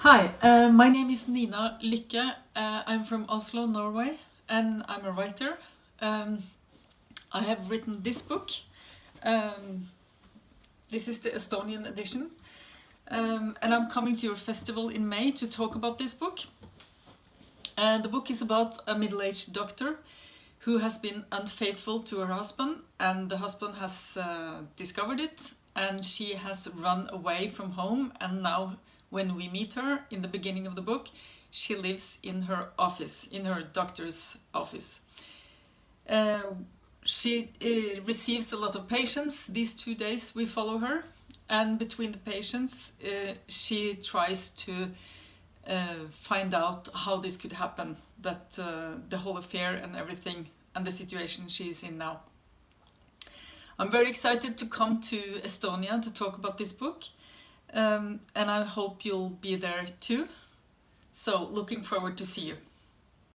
Hi, my name is Nina Lykke. I'm from Oslo, Norway, and I'm a writer. I have written this book. This is the Estonian edition. And I'm coming to your festival in May to talk about this book. The book is about a middle-aged doctor who has been unfaithful to her husband, and the husband has discovered it, and she has run away from home, and now when we meet her in the beginning of the book, she lives in her office, in her doctor's office. She receives a lot of patients. These 2 days we follow her, and between the patients she tries to find out how this could happen, that the whole affair and everything and the situation she's in now. I'm very excited to come to Estonia to talk about this book, and I hope you'll be there too. So looking forward to see you.